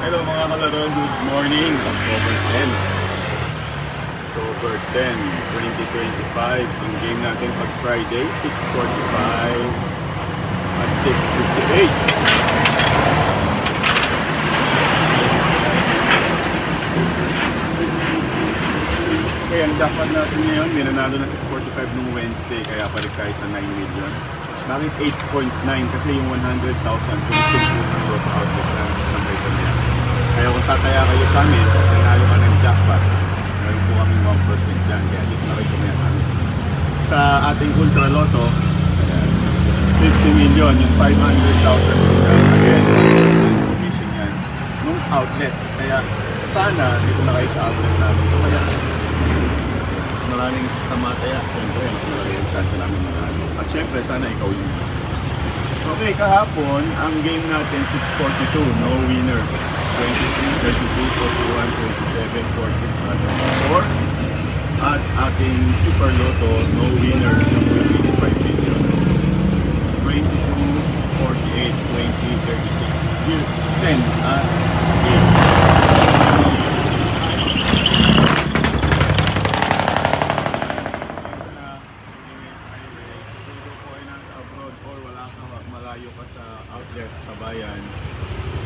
Hello mga kalaro, good morning. October 10, 2025. Ang game natin pag Friday, 6:45 at 6:58. Okay, ang dapat natin ngayon, may nanalo na 6:45 nung Wednesday, kaya balik tayo sa 9 million. Bakit 8.9? Kasi yung 100,000 kung sumpunan sa outlet na sa ito niya. Kaya kung tataya kayo sa amin, nanalo ka ng jackpot. Meron po kami 1% dyan, kaya dito na kayo kumaya sa amin. Sa ating Ultra Lotto, 50 million, yung 500,000 again, 1% commission yan, nung outlet. Kaya sana dito na kayo sa outlet namin. Kaya maraming tamataya, siyempre mas malaki yung chance namin manalo. At siyempre sana ikaw yun. Okay, kahapon ang game natin 6:42, no winner. 23, 32, 41, 27, 14, 4. At ating Super Lotto, no winner, yung 25 million. 22, 48, 20, 36, 10 at 8. Malayo ka sa outlet sa bayan,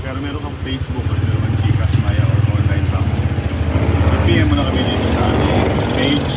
pero meron kang Facebook at meron kang Gcash, Maya or online bank, PM mo na kami dito sa aming page